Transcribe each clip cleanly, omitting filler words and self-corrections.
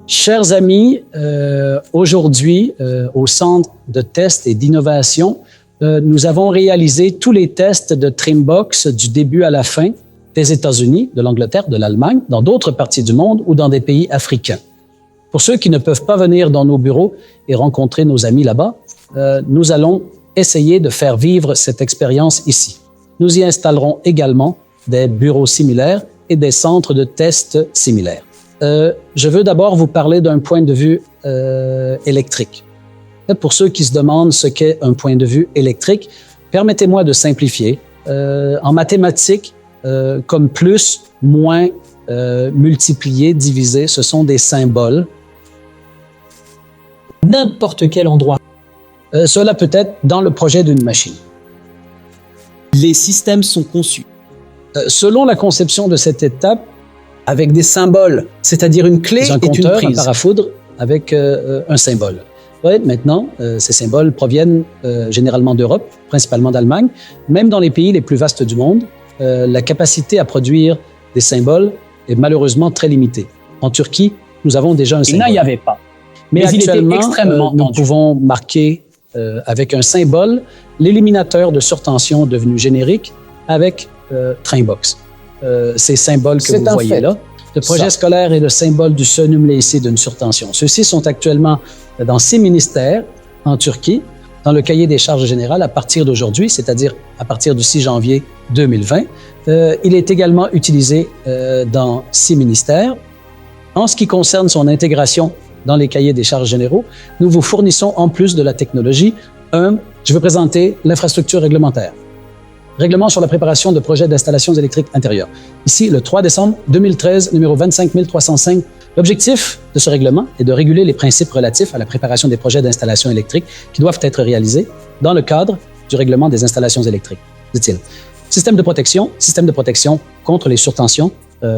Chers amis, aujourd'hui, au Centre de tests et d'innovation, nous avons réalisé tous les tests de Trimbox du début à la fin des États-Unis, de l'Angleterre, de l'Allemagne, dans d'autres parties du monde ou dans des pays africains. Pour ceux qui ne peuvent pas venir dans nos bureaux et rencontrer nos amis là-bas, nous allons essayer de faire vivre cette expérience ici. Nous y installerons également des bureaux similaires et des centres de tests similaires. Je veux d'abord vous parler d'un point de vue électrique. Pour ceux qui se demandent ce qu'est un point de vue électrique, permettez-moi de simplifier. En mathématiques, comme plus, moins, multiplié, divisé, ce sont des symboles. N'importe quel endroit. Cela peut être dans le projet d'une machine. Les systèmes sont conçus. Selon la conception de cette étape, avec des symboles, c'est-à-dire une clé un et une compteur, prise. Un parafoudre avec un symbole. Ouais, maintenant, ces symboles proviennent généralement d'Europe, principalement d'Allemagne. Même dans les pays les plus vastes du monde, la capacité à produire des symboles est malheureusement très limitée. En Turquie, nous avons déjà un symbole. Il n'y avait pas. Mais il était actuellement, extrêmement nous tendu. pouvons marquer avec un symbole l'éliminateur de surtension devenu générique avec Trimbox. Ces symboles que vous voyez là. Le projet scolaire est le symbole du sonum laicé d'une surtension. Ceux-ci sont actuellement dans 6 ministères en Turquie, dans le cahier des charges générales à partir d'aujourd'hui, c'est-à-dire à partir du 6 janvier 2020. Il est également utilisé dans 6 ministères. En ce qui concerne son intégration dans les cahiers des charges généraux, nous vous fournissons en plus de la technologie, je veux présenter l'infrastructure réglementaire. Règlement sur la préparation de projets d'installations électriques intérieures. Ici, le 3 décembre 2013, numéro 25305. L'objectif de ce règlement est de réguler les principes relatifs à la préparation des projets d'installations électriques qui doivent être réalisés dans le cadre du règlement des installations électriques, dit-il. Système de protection contre les surtensions,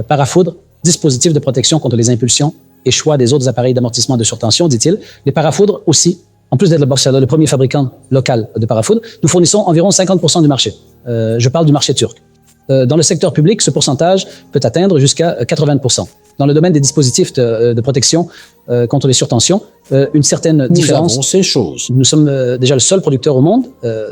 parafoudre, dispositif de protection contre les impulsions et choix des autres appareils d'amortissement de surtension, dit-il. Les parafoudres aussi. En plus d'être le premier fabricant local de parafoudres, nous fournissons environ 50% du marché. Je parle du marché turc. Dans le secteur public, ce pourcentage peut atteindre jusqu'à 80%. Dans le domaine des dispositifs de protection contre les surtensions, une certaine différence. Nous avons ces choses. Nous sommes déjà le seul producteur au monde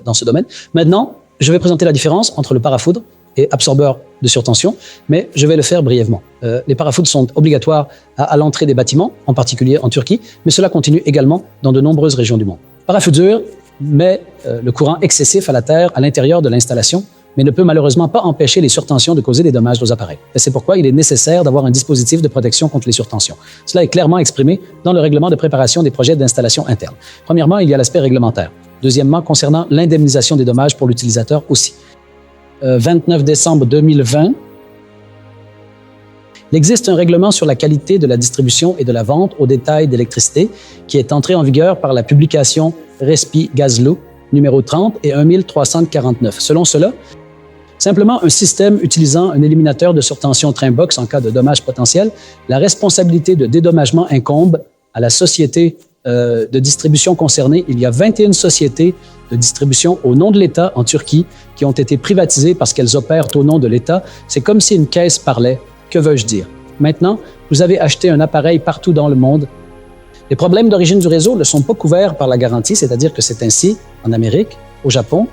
dans ce domaine. Maintenant, je vais présenter la différence entre le parafoudre et absorbeur de surtension, mais je vais le faire brièvement. Les parafoudres sont obligatoires à l'entrée des bâtiments, en particulier en Turquie, mais cela continue également dans de nombreuses régions du monde. Parafoudure met le courant excessif à la terre à l'intérieur de l'installation, mais ne peut malheureusement pas empêcher les surtensions de causer des dommages aux appareils. Et c'est pourquoi il est nécessaire d'avoir un dispositif de protection contre les surtensions. Cela est clairement exprimé dans le règlement de préparation des projets d'installation interne. Premièrement, il y a l'aspect réglementaire. Deuxièmement, concernant l'indemnisation des dommages pour l'utilisateur aussi. 29 décembre 2020, il existe un règlement sur la qualité de la distribution et de la vente au détail d'électricité qui est entré en vigueur par la publication Respi Gazlu numéro 30 et 1349. Selon cela, simplement un système utilisant un éliminateur de surtension Trimbox en cas de dommages potentiels, la responsabilité de dédommagement incombe à la société de distribution concernée. Il y a 21 sociétés de distribution au nom de l'État en Turquie qui ont été privatisées parce qu'elles opèrent au nom de l'État. C'est comme si une caisse parlait. Que veux-je dire? Maintenant, vous avez acheté un appareil partout dans le monde. Les problèmes d'origine du réseau ne sont pas couverts par la garantie, c'est-à-dire que c'est ainsi en Amérique, au Japon,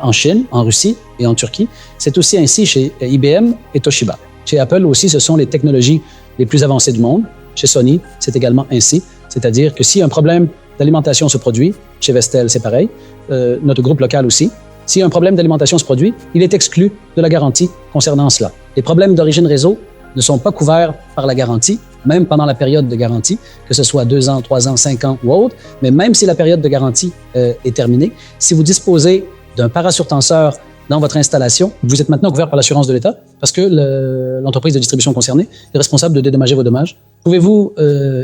en Chine, en Russie et en Turquie. C'est aussi ainsi chez IBM et Toshiba. Chez Apple aussi, ce sont les technologies les plus avancées du monde. Chez Sony, c'est également ainsi. C'est-à-dire que si un problème d'alimentation se produit, chez Vestel, c'est pareil, notre groupe local aussi, si un problème d'alimentation se produit, il est exclu de la garantie concernant cela. Les problèmes d'origine réseau ne sont pas couverts par la garantie, même pendant la période de garantie, que ce soit 2 ans, 3 ans, 5 ans ou autre, mais même si la période de garantie est terminée, si vous disposez d'un parasurtenseur dans votre installation, vous êtes maintenant couvert par l'assurance de l'État parce que l'entreprise de distribution concernée est responsable de dédommager vos dommages. Pouvez-vous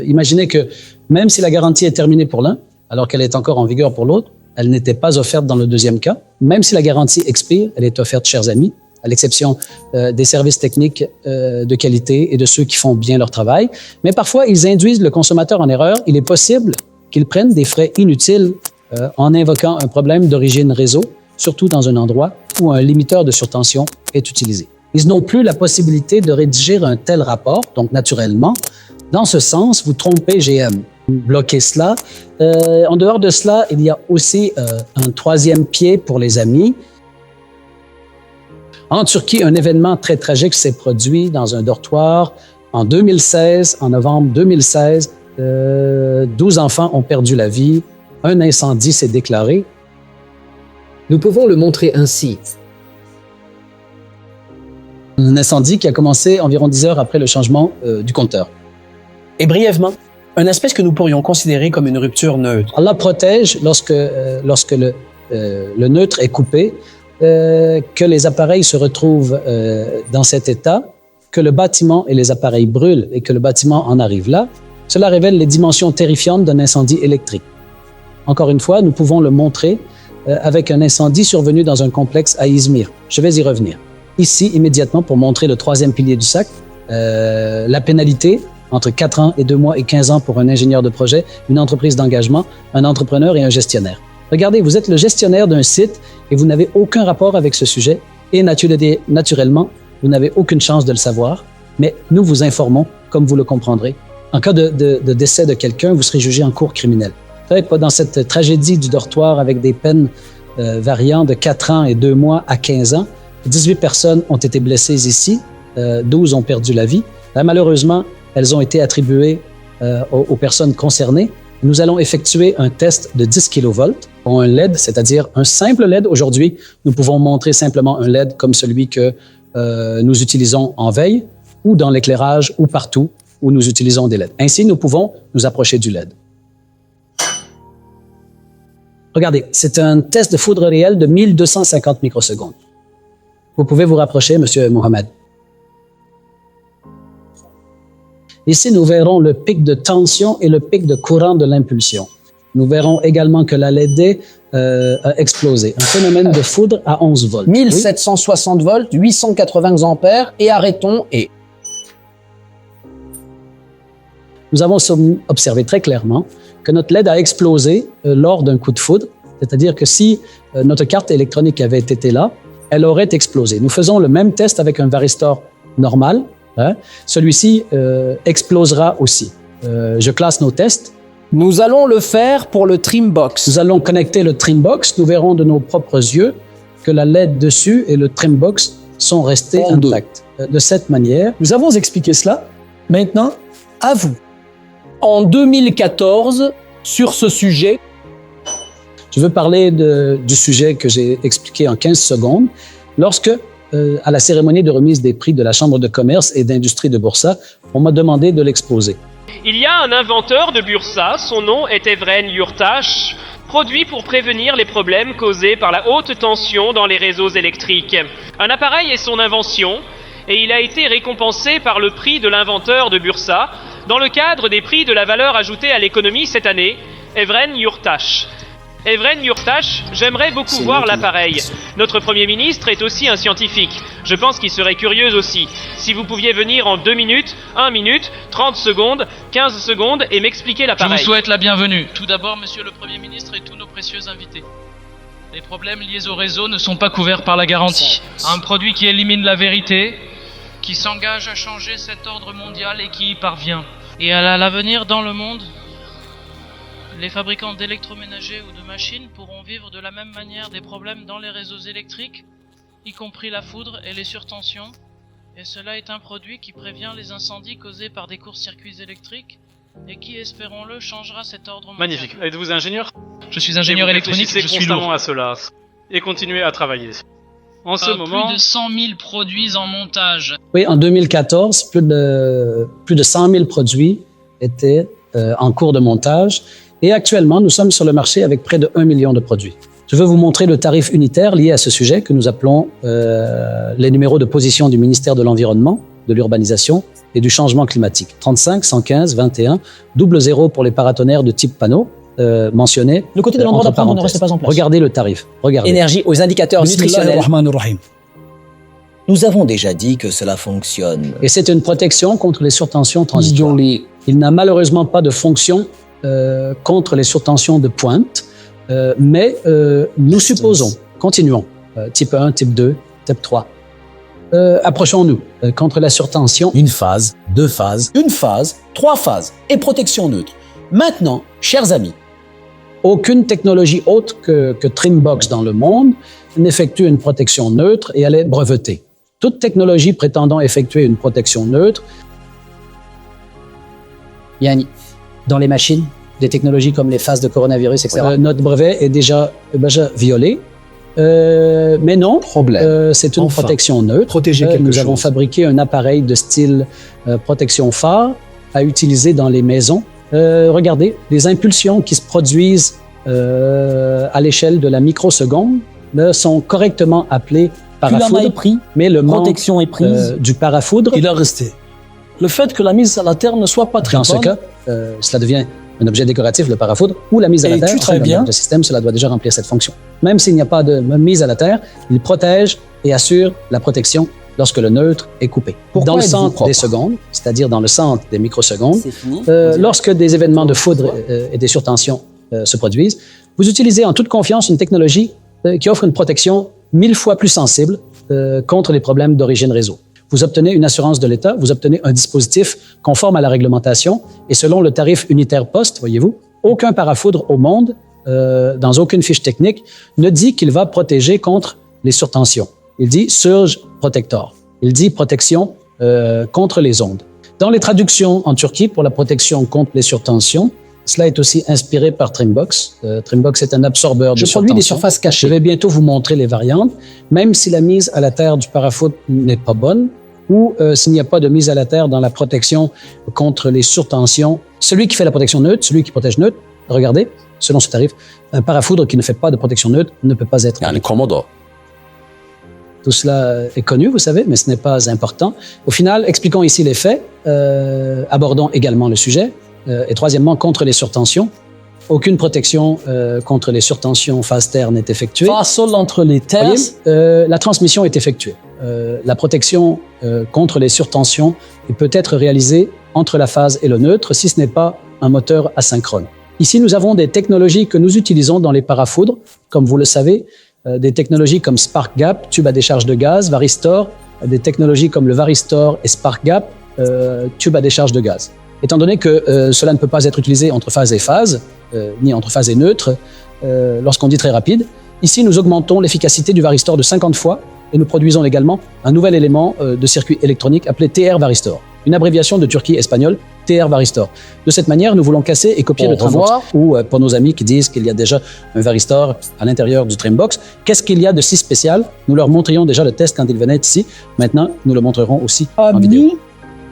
imaginer que même si la garantie est terminée pour l'un, alors qu'elle est encore en vigueur pour l'autre, elle n'était pas offerte dans le deuxième cas. Même si la garantie expire, elle est offerte, chers amis, à l'exception des services techniques de qualité et de ceux qui font bien leur travail. Mais parfois, ils induisent le consommateur en erreur. Il est possible qu'ils prennent des frais inutiles en invoquant un problème d'origine réseau, surtout dans un endroit où un limiteur de surtension est utilisé. Ils n'ont plus la possibilité de rédiger un tel rapport, donc naturellement, Dans ce sens, vous trompez GM. Vous bloquez cela. En dehors de cela, il y a aussi un troisième pied pour les amis. En Turquie, un événement très tragique s'est produit dans un dortoir en 2016, en novembre 2016. 12 enfants ont perdu la vie. Un incendie s'est déclaré. Nous pouvons le montrer ainsi. Un incendie qui a commencé environ 10 heures après le changement du compteur. Et brièvement, un aspect que nous pourrions considérer comme une rupture neutre. Allah protège lorsque le neutre est coupé, que les appareils se retrouvent dans cet état, que le bâtiment et les appareils brûlent et que le bâtiment en arrive là. Cela révèle les dimensions terrifiantes d'un incendie électrique. Encore une fois, nous pouvons le montrer avec un incendie survenu dans un complexe à Izmir. Je vais y revenir. Ici, immédiatement, pour montrer le troisième pilier du sac, la pénalité entre 4 ans et 2 mois et 15 ans pour un ingénieur de projet, une entreprise d'engagement, un entrepreneur et un gestionnaire. Regardez, vous êtes le gestionnaire d'un site et vous n'avez aucun rapport avec ce sujet et naturellement, vous n'avez aucune chance de le savoir, mais nous vous informons, comme vous le comprendrez. En cas de décès de quelqu'un, vous serez jugé en cour criminelle. Peut-être dans cette tragédie du dortoir avec des peines variant de 4 ans et 2 mois à 15 ans, 18 personnes ont été blessées ici, 12 ont perdu la vie. Là, malheureusement, elles ont été attribuées aux personnes concernées. Nous allons effectuer un test de 10 kV pour un LED, c'est-à-dire un simple LED. Aujourd'hui, nous pouvons montrer simplement un LED comme celui que nous utilisons en veille ou dans l'éclairage ou partout où nous utilisons des LED. Ainsi, nous pouvons nous approcher du LED. Regardez, c'est un test de foudre réelle de 1250 microsecondes. Vous pouvez vous rapprocher, Monsieur Mohamed. Ici, nous verrons le pic de tension et le pic de courant de l'impulsion. Nous verrons également que la LED a explosé. Un phénomène de foudre à 11 volts. 1760 volts, 880 ampères, et arrêtons et... Nous avons observé très clairement que notre LED a explosé lors d'un coup de foudre, c'est-à-dire que si notre carte électronique avait été là, elle aurait explosé. Nous faisons le même test avec un varistor normal. Hein? Celui-ci explosera aussi. Je classe nos tests. Nous allons le faire pour le Trimbox. Nous allons connecter le Trimbox. Nous verrons de nos propres yeux que la LED dessus et le Trimbox sont restés intacts. De cette manière, nous avons expliqué cela. Maintenant, à vous. En 2014, sur ce sujet, je veux parler du sujet que j'ai expliqué en 15 secondes. Lorsque, à la cérémonie de remise des prix de la Chambre de commerce et d'industrie de Bursa, on m'a demandé de l'exposer. Il y a un inventeur de Bursa, son nom est Evren Yurtash, produit pour prévenir les problèmes causés par la haute tension dans les réseaux électriques. Un appareil est son invention et il a été récompensé par le prix de l'inventeur de Bursa dans le cadre des prix de la valeur ajoutée à l'économie cette année, Evren Yurtash. Evren Yurtash, j'aimerais beaucoup voir l'appareil. Notre Premier ministre est aussi un scientifique. Je pense qu'il serait curieux aussi. Si vous pouviez venir en 2 minutes, 1 minute, 30 secondes, 15 secondes et m'expliquer l'appareil. Je vous souhaite la bienvenue. Tout d'abord, Monsieur le Premier ministre et tous nos précieux invités. Les problèmes liés au réseau ne sont pas couverts par la garantie. Un produit qui élimine la vérité, qui s'engage à changer cet ordre mondial et qui y parvient. Et à l'avenir dans le monde, les fabricants d'électroménagers ou de machines pourront vivre de la même manière des problèmes dans les réseaux électriques, y compris la foudre et les surtensions, et cela est un produit qui prévient les incendies causés par des courts-circuits électriques et qui, espérons-le, changera cet ordre mondial. Magnifique. Êtes-vous ingénieur? Je suis ingénieur électronique, je suis lourd. À cela et continuez à travailler. En ce moment, plus de 100 000 produits en montage. Oui, en 2014, plus de 100 000 produits étaient en cours de montage. Et actuellement, nous sommes sur le marché avec près de 1 million de produits. Je veux vous montrer le tarif unitaire lié à ce sujet que nous appelons les numéros de position du ministère de l'Environnement, de l'Urbanisation et du Changement climatique. 35, 115, 21, 00 pour les paratonnerres de type panneau mentionnés. Le côté de l'endroit d'apprendre ne reste pas en place. Regardez le tarif. Regardez. Énergie aux indicateurs nutritionnels. Nous avons déjà dit que cela fonctionne. Et c'est une protection contre les surtensions transitoires. Il n'a malheureusement pas de fonction contre les surtensions de pointe, mais nous supposons, continuons, type 1, type 2, type 3. Approchons-nous contre la surtension. Une phase, 2 phases, une phase, 3 phases et protection neutre. Maintenant, chers amis, Aucune technologie autre que Trimbox dans le monde n'effectue une protection neutre et elle est brevetée. Toute technologie prétendant effectuer une protection neutre, Yanni, dans les machines, des technologies comme les phases de coronavirus, etc., notre brevet est déjà violé. Mais non, c'est une Enfin, protection neutre. protéger quelque Nous chose. avons fabriqué un appareil de style protection phare à utiliser dans les maisons. Regardez, les impulsions qui se produisent à l'échelle de la microseconde là, sont correctement appelées parafoudre, est pris, mais le manque protection est prise, du parafoudre, il a resté. Le fait que la mise à la terre ne soit pas très dans ce bonne, cas, cela devient un objet décoratif, le parafoudre, ou la mise à la Et terre. tu très Dans bien. le système, cela doit déjà remplir cette fonction. Même s'il n'y a pas de mise à la terre, il protège et assure la protection lorsque le neutre est coupé. Pourquoi Dans le êtes-vous centre propre? des secondes, c'est-à-dire dans le centre des microsecondes, c'est fini. lorsque des événements de foudre et des surtensions se produisent, vous utilisez en toute confiance une technologie qui offre une protection 1000 fois plus sensible contre les problèmes d'origine réseau. Vous obtenez une assurance de l'État, vous obtenez un dispositif conforme à la réglementation et selon le tarif unitaire poste, voyez-vous, aucun parafoudre au monde, dans aucune fiche technique, ne dit qu'il va protéger contre les surtensions. Il dit Surge Protector. Il dit protection contre les ondes. Dans les traductions en Turquie pour la protection contre les surtensions, cela est aussi inspiré par Trimbox. Trimbox est un absorbeur de Je surtension. produis des surfaces Je cachées. vais bientôt vous montrer les variantes. Même si la mise à la terre du parafoudre n'est pas bonne ou s'il n'y a pas de mise à la terre dans la protection contre les surtensions, celui qui fait la protection neutre, celui qui protège neutre, regardez, selon ce tarif, un parafoudre qui ne fait pas de protection neutre ne peut pas être. yani komodo. Tout cela est connu, vous savez, mais ce n'est pas important. Au final, expliquons ici les faits, abordons également le sujet. Et troisièmement, contre les surtensions. Aucune protection contre les surtensions phase terre n'est effectuée. Pas seul entre les terres, Voyez, la transmission est effectuée. La protection contre les surtensions peut être réalisée entre la phase et le neutre si ce n'est pas un moteur asynchrone. Ici, nous avons des technologies que nous utilisons dans les parafoudres, comme vous le savez, des technologies comme SparkGap, tube à décharge de gaz, Varistor, des technologies comme le Varistor et SparkGap, tube à décharge de gaz. Étant donné que cela ne peut pas être utilisé entre phase et phase, ni entre phase et neutre, lorsqu'on dit très rapide, ici nous augmentons l'efficacité du Varistor de 50 fois et nous produisons également un nouvel élément de circuit électronique appelé TR Varistor, une abréviation de Turquie espagnole, TR Varistor. De cette manière, nous voulons casser et copier Au le Trimbox. revoir. Ou pour nos amis qui disent qu'il y a déjà un Varistor à l'intérieur du Trimbox, qu'est-ce qu'il y a de si spécial? Nous leur montrions déjà le test quand ils venaient ici. Maintenant, nous le montrerons aussi en vidéo. amis,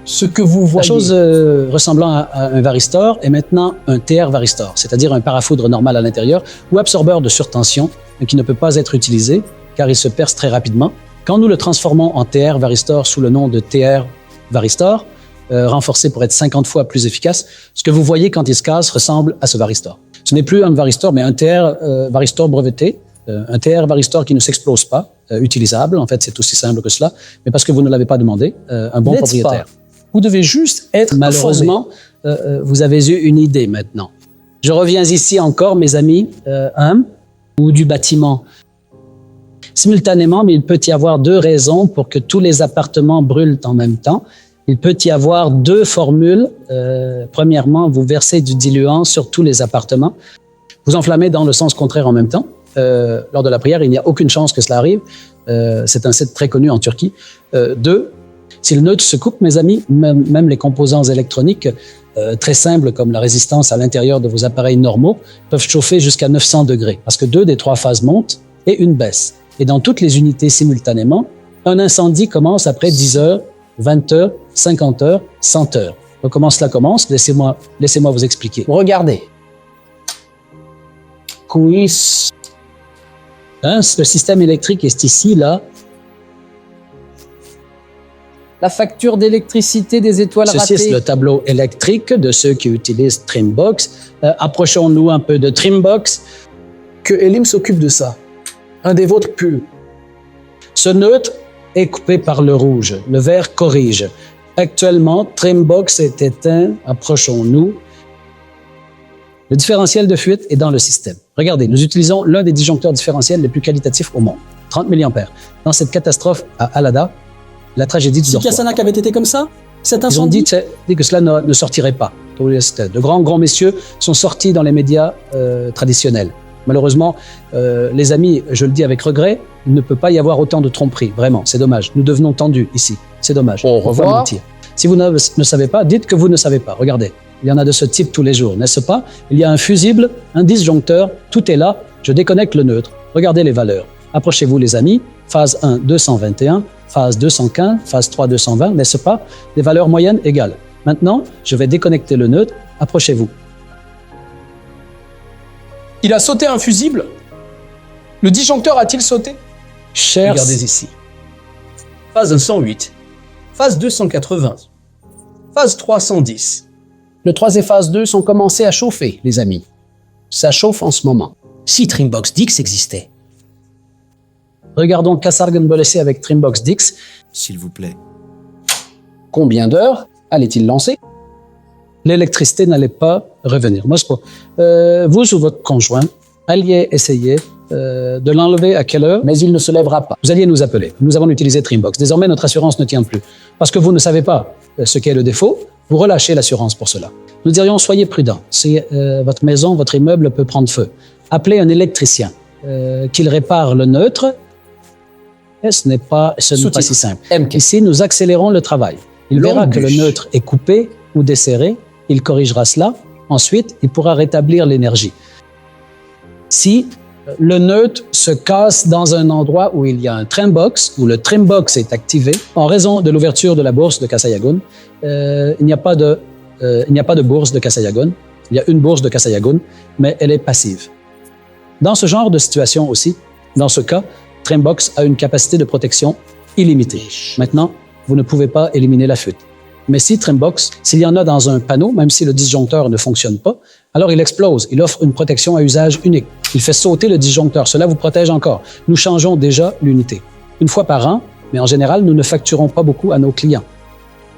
ce que vous La voyez. chose ressemblant à un Varistor est maintenant un TR Varistor, c'est-à-dire un parafoudre normal à l'intérieur ou absorbeur de surtension qui ne peut pas être utilisé car il se perce très rapidement. Quand nous le transformons en TR Varistor sous le nom de TR Varistor, renforcé pour être 50 fois plus efficace, ce que vous voyez quand il se casse ressemble à ce Varistor. Ce n'est plus un Varistor, mais un TR Varistor breveté, un TR Varistor qui ne s'explose pas, utilisable. En fait, c'est aussi simple que cela, mais parce que vous ne l'avez pas demandé, un bon N'est-ce propriétaire. pas? Vous devez juste être Malheureusement, vous avez eu une idée maintenant. Je reviens ici encore, mes amis, ou du bâtiment. Simultanément, mais il peut y avoir deux raisons pour que tous les appartements brûlent en même temps. Il peut y avoir deux formules. Premièrement, vous versez du diluant sur tous les appartements. Vous enflammez dans le sens contraire en même temps. Lors de la prière, il n'y a aucune chance que cela arrive. C'est un site très connu en Turquie. Deux, si le neutre se coupe, mes amis, même les composants électroniques très simples comme la résistance à l'intérieur de vos appareils normaux peuvent chauffer jusqu'à 900 degrés parce que 2 des 3 phases montent et une baisse. Et dans toutes les unités simultanément, un incendie commence après 10 heures, 20 heures, 50 heures, 100 heures. Donc, comment cela commence? Laissez-moi vous expliquer. Regardez. Quiz. Le système électrique est ici, là. La facture d'électricité des étoiles Ceci est ratées. le tableau électrique de ceux qui utilisent Trimbox. Approchons-nous un peu de Trimbox. Que Elim s'occupe de ça. Un des vôtres pue. Ce neutre est coupé par le rouge. Le vert corrige. Actuellement, Trimbox est éteint. Approchons-nous. Le différentiel de fuite est dans le système. Regardez, nous utilisons l'un des disjoncteurs différentiels les plus qualitatifs au monde, 30 mA. Dans cette catastrophe à Alada, la tragédie du Si dortoir. Kassanak avait été comme ça, cet Ils ont incendie... dit que cela ne sortirait pas. De grands messieurs sont sortis dans les médias traditionnels. Malheureusement, les amis, je le dis avec regret, il ne peut pas y avoir autant de tromperies. Vraiment, c'est dommage. Nous devenons tendus ici. C'est dommage. Au Pourquoi revoir. mentir? Si vous ne savez pas, dites que vous ne savez pas. Regardez, il y en a de ce type tous les jours, n'est-ce pas? Il y a un fusible, un disjoncteur, tout est là. Je déconnecte le neutre. Regardez les valeurs. Approchez-vous les amis. Phase 1, 221. Phase 215. Phase 3, 220. N'est-ce pas? Les valeurs moyennes égales. Maintenant, je vais déconnecter le neutre. Approchez-vous. Il a sauté un fusible? Le disjoncteur a-t-il sauté? Chers... Regardez ici. Phase 108. Phase 280. Phase 310. Le 3 et phase 2 sont commencés à chauffer, les amis. Ça chauffe en ce moment. Si Trimbox Dix existait, Regardons Kassargan Bolessé avec Trimbox Dix. s'il vous plaît. Combien d'heures allait-il lancer? L'électricité n'allait pas revenir. Moi, c'est pas. Vous ou votre conjoint alliez essayer de l'enlever à quelle heure? Mais il ne se lèvera pas. Vous alliez nous appeler. Nous avons utilisé Trimbox. Désormais, notre assurance ne tient plus. Parce que vous ne savez pas ce qu'est le défaut, vous relâchez l'assurance pour cela. Nous dirions, soyez prudents. Si votre maison, votre immeuble peut prendre feu, appelez un électricien qu'il répare le neutre. Et ce n'est pas si simple. MK. Ici, nous accélérons le travail. Il Longue verra que le bûche. neutre est coupé ou desserré. Il corrigera cela. Ensuite, il pourra rétablir l'énergie. Si le neutre se casse dans un endroit où il y a un trimbox, où le trimbox est activé, en raison de l'ouverture de la bourse de Kasayagun, il n'y a pas de bourse de Kasayagun. Il y a une bourse de Kasayagun, mais elle est passive. Dans ce genre de situation aussi, dans ce cas, Trimbox a une capacité de protection illimitée. Maintenant, vous ne pouvez pas éliminer la fuite. Mais si Trimbox, s'il y en a dans un panneau, même si le disjoncteur ne fonctionne pas, alors il explose. Il offre une protection à usage unique. Il fait sauter le disjoncteur. Cela vous protège encore. Nous changeons déjà l'unité. Une fois par an, mais en général, nous ne facturons pas beaucoup à nos clients.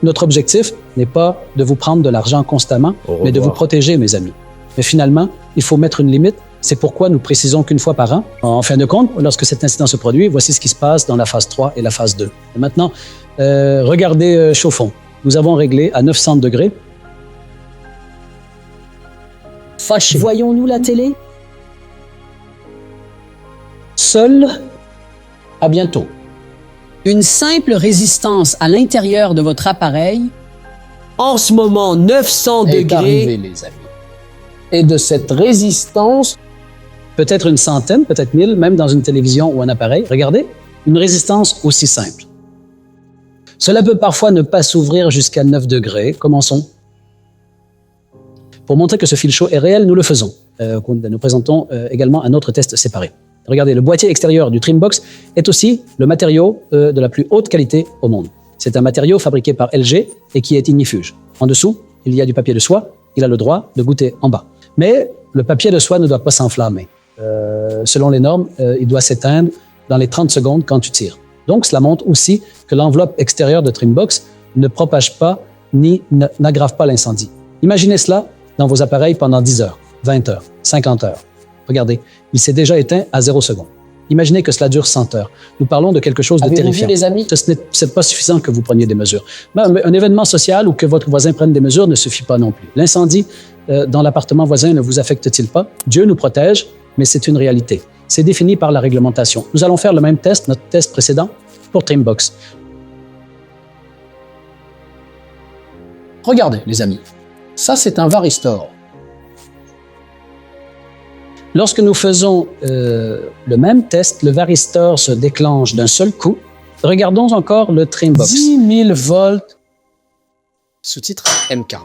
Notre objectif n'est pas de vous prendre de l'argent constamment, mais de vous protéger, mes amis. Mais finalement, il faut mettre une limite. C'est pourquoi nous précisons qu'une fois par an. En fin de compte, lorsque cet incident se produit, voici ce qui se passe dans la phase 3 et la phase 2. Et maintenant, regardez chauffons. Nous avons réglé à 900 degrés. Fâché. Voyons-nous la télé? Seul, À bientôt. Une simple résistance à l'intérieur de votre appareil. En ce moment, 900 Est degrés. arrivé, les amis. Et de cette résistance, peut-être une centaine, peut-être 1000, même dans une télévision ou un appareil. Regardez, une résistance aussi simple. Cela peut parfois ne pas s'ouvrir jusqu'à 9 degrés. Commençons. Pour montrer que ce fil chaud est réel, nous le faisons. Nous présentons également un autre test séparé. Regardez, le boîtier extérieur du Trimbox est aussi le matériau de la plus haute qualité au monde. C'est un matériau fabriqué par LG et qui est ignifuge. En dessous, il y a du papier de soie. Il a le droit de goûter en bas. Mais le papier de soie ne doit pas s'enflammer. Selon les normes, il doit s'éteindre dans les 30 secondes quand tu tires. Donc, cela montre aussi que l'enveloppe extérieure de Trimbox ne propage pas ni n'aggrave pas l'incendie. Imaginez cela dans vos appareils pendant 10 heures, 20 heures, 50 heures. Regardez, il s'est déjà éteint à 0 seconde. Imaginez que cela dure 100 heures. Nous parlons de quelque chose de avez-vous terrifiant. vu, les amis? Ce n'est pas suffisant que vous preniez des mesures. Un événement social ou que votre voisin prenne des mesures ne suffit pas non plus. L'incendie dans l'appartement voisin ne vous affecte-t-il pas? Dieu nous protège, mais c'est une réalité. C'est défini par la réglementation. Nous allons faire le même test, notre test précédent, pour Trimbox. regardez, les amis. Ça, c'est un varistor. Lorsque nous faisons le même test, le varistor se déclenche d'un seul coup. Regardons encore le Trimbox. 10 000 volts. Sous-titre MK.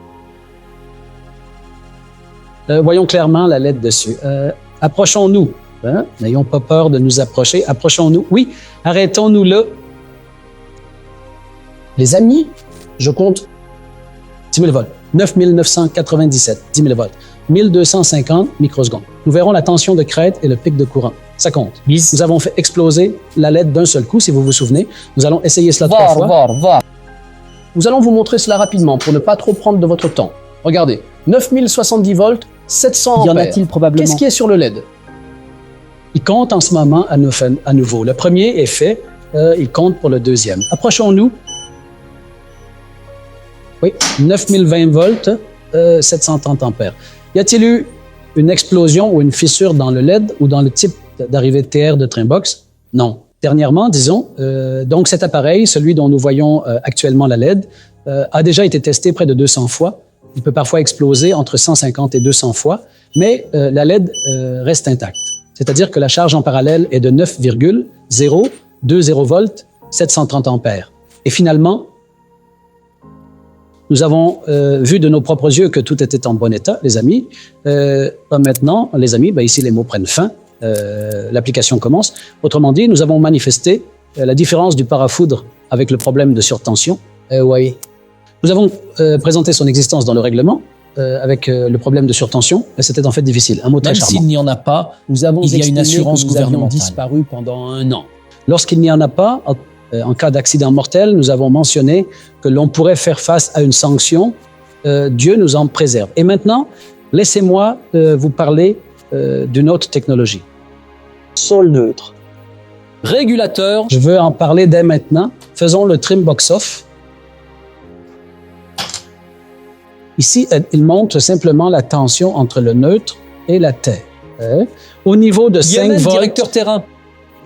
Voyons clairement la lettre dessus. Approchons-nous. Hein? N'ayons pas peur de nous approcher. Approchons-nous. Oui, arrêtons-nous là. Les amis, je compte 10 000 volts. 9 997. 10 000 volts. 1250 microsecondes. Nous verrons la tension de crête et le pic de courant. Ça compte. Nous avons fait exploser la LED d'un seul coup, si vous vous souvenez. Nous allons essayer cela 3 fois. Nous allons vous montrer cela rapidement pour ne pas trop prendre de votre temps. Regardez, 9070 volts, 700 Y en ampères. a-t-il probablement? Qu'est-ce qui est sur le LED? Il compte en ce moment à nouveau. Le premier est fait. il compte pour le deuxième. Approchons-nous. Oui, 9020 volts, 730 ampères. Y a-t-il eu une explosion ou une fissure dans le LED ou dans le type d'arrivée TR de Trimbox? Non. Dernièrement, disons, donc cet appareil, celui dont nous voyons actuellement la LED, a déjà été testé près de 200 fois. Il peut parfois exploser entre 150 et 200 fois, mais la LED reste intacte. C'est-à-dire que la charge en parallèle est de 9,020 volts, 730 ampères. Et finalement, nous avons vu de nos propres yeux que tout était en bon état, les amis. Maintenant, les amis, ici les mots prennent fin. L'application commence. Autrement dit, nous avons manifesté la différence du parafoudre avec le problème de surtension. Oui. Nous avons présenté son existence dans le règlement avec le problème de surtension. C'était en fait difficile. Un mot très charmant. Même s'il n'y en a pas, Nous avons il y a une assurance gouvernementale. disparu pendant 1 an. Lorsqu'il n'y en a pas, en cas d'accident mortel, nous avons mentionné que l'on pourrait faire face à une sanction. Dieu nous en préserve. Et maintenant, laissez-moi vous parler d'une autre technologie. Sol neutre. Régulateur. Je veux en parler dès maintenant. Faisons le trim box off. Ici, il montre simplement la tension entre le neutre et la terre. Au niveau de 5 volts, directeur terrain.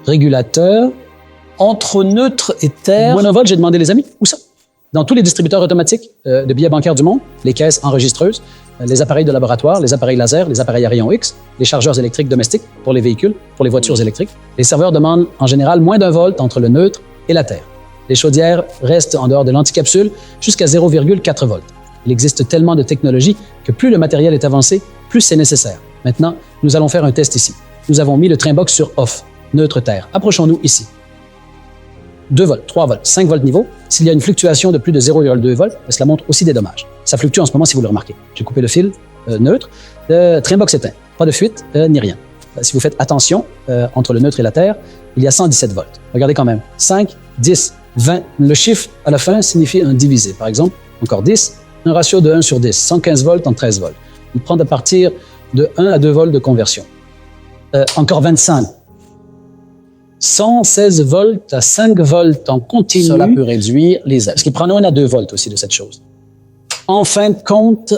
régulateur. Entre neutre et terre. Monovolt, j'ai demandé les amis. Où ça? Dans tous les distributeurs automatiques de billets bancaires du monde, les caisses enregistreuses, les appareils de laboratoire, les appareils laser, les appareils à rayons X, les chargeurs électriques domestiques pour les véhicules, pour les voitures électriques. Les serveurs demandent en général moins d'1 volt entre le neutre et la terre. Les chaudières restent en dehors de l'anticapsule jusqu'à 0,4 volts. Il existe tellement de technologies que plus le matériel est avancé, plus c'est nécessaire. Maintenant, nous allons faire un test ici. Nous avons mis le Trimbox sur off, neutre terre. Approchons-nous ici. 2 volts, 3 volts, 5 volts niveau. S'il y a une fluctuation de plus de 0,2 volts, cela montre aussi des dommages. Ça fluctue en ce moment si vous le remarquez. J'ai coupé le fil neutre. Trimbox éteint. Pas de fuite ni rien. Si vous faites attention, entre le neutre et la terre, il y a 117 volts. Regardez quand même. 5, 10, 20. Le chiffre à la fin signifie un divisé. Par exemple, encore 10, un ratio de 1 sur 10, 115 volts en 13 volts. Il prend à partir de 1 à 2 volts de conversion. Encore 25. 116 volts à 5 volts en continu. Cela peut réduire les aides. Parce qu'il prend 1 à 2 volts aussi de cette chose. En fin de compte,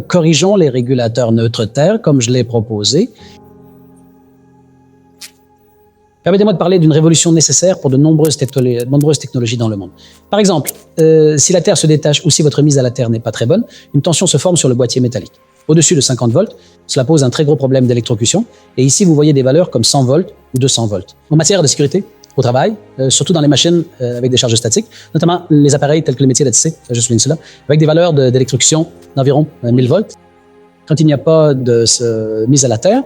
corrigeons les régulateurs neutre-terre comme je l'ai proposé. Permettez-moi de parler d'une révolution nécessaire pour de nombreuses technologies dans le monde. Par exemple, si la Terre se détache ou si votre mise à la Terre n'est pas très bonne, une tension se forme sur le boîtier métallique. Au-dessus de 50 volts, cela pose un très gros problème d'électrocution. Et ici, vous voyez des valeurs comme 100 volts ou 200 volts. En matière de sécurité, au travail, surtout dans les machines avec des charges statiques, notamment les appareils tels que le métier d'ATC, je souligne cela, avec des valeurs d'électrocution d'environ 1000 volts. Quand il n'y a pas de mise à la Terre,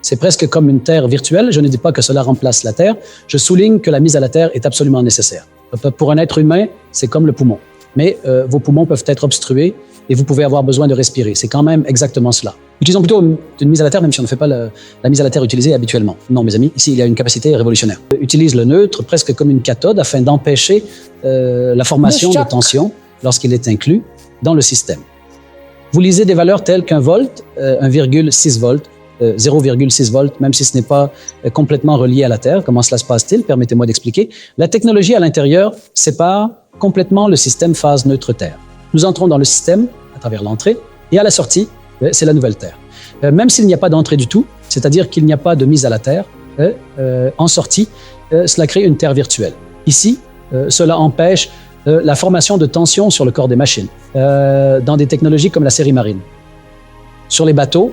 c'est presque comme une Terre virtuelle. Je ne dis pas que cela remplace la Terre. Je souligne que la mise à la Terre est absolument nécessaire. Pour un être humain, c'est comme le poumon. Mais vos poumons peuvent être obstrués et vous pouvez avoir besoin de respirer. C'est quand même exactement cela. Utilisons plutôt une mise à la Terre, même si on ne fait pas la mise à la Terre utilisée habituellement. Non, mes amis, ici, il y a une capacité révolutionnaire. Utilise le neutre presque comme une cathode afin d'empêcher la formation de tension lorsqu'il est inclus dans le système. Vous lisez des valeurs telles qu'un volt, 1,6 volts, 0,6 volts, même si ce n'est pas complètement relié à la Terre. Comment cela se passe-t-il? Permettez-moi d'expliquer. La technologie à l'intérieur sépare complètement le système phase neutre-Terre. Nous entrons dans le système à travers l'entrée et à la sortie, c'est la nouvelle Terre. Même s'il n'y a pas d'entrée du tout, c'est-à-dire qu'il n'y a pas de mise à la Terre, en sortie, cela crée une Terre virtuelle. Ici, cela empêche la formation de tension sur le corps des machines, dans des technologies comme la série marine. Sur les bateaux,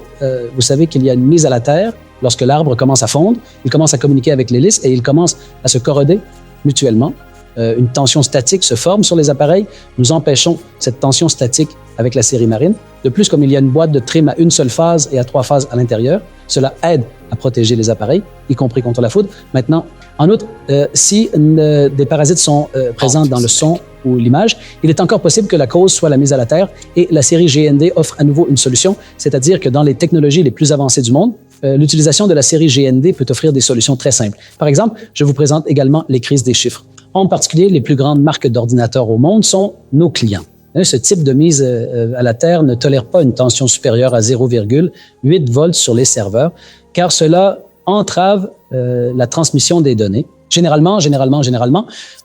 vous savez qu'il y a une mise à la terre. Lorsque l'arbre commence à fondre, il commence à communiquer avec l'hélice et il commence à se corroder mutuellement. Une tension statique se forme sur les appareils. Nous empêchons cette tension statique avec la série marine. De plus, comme il y a une boîte de trim à une seule phase et à 3 phases à l'intérieur, cela aide à protéger les appareils, y compris contre la foudre. Maintenant, en outre, si des parasites sont présents dans le son ou l'image, il est encore possible que la cause soit la mise à la terre et la série GND offre à nouveau une solution, c'est-à-dire que dans les technologies les plus avancées du monde, l'utilisation de la série GND peut offrir des solutions très simples. Par exemple, je vous présente également les crises des chiffres. En particulier, les plus grandes marques d'ordinateurs au monde sont nos clients. Ce type de mise à la terre ne tolère pas une tension supérieure à 0,8 volts sur les serveurs, car cela entrave la transmission des données Généralement,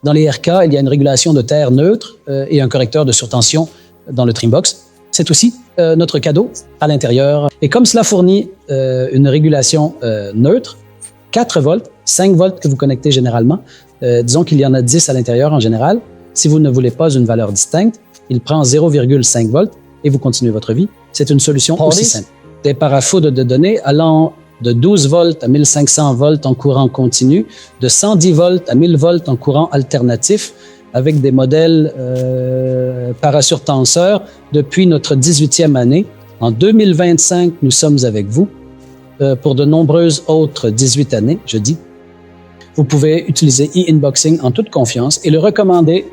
dans les RK, il y a une régulation de terre neutre et un correcteur de surtension dans le Trimbox. C'est aussi notre cadeau à l'intérieur. Et comme cela fournit une régulation neutre, 4 volts, 5 volts que vous connectez généralement, disons qu'il y en a 10 à l'intérieur en général. Si vous ne voulez pas une valeur distincte, il prend 0,5 volts et vous continuez votre vie. C'est une solution aussi simple. Des parafos de données allant de 12 volts à 1500 volts en courant continu, de 110 volts à 1000 volts en courant alternatif, avec des modèles parasurtenseurs depuis notre 18e année. En 2025, nous sommes avec vous. Pour de nombreuses autres 18 années, je dis. Vous pouvez utiliser e-inboxing en toute confiance et le recommander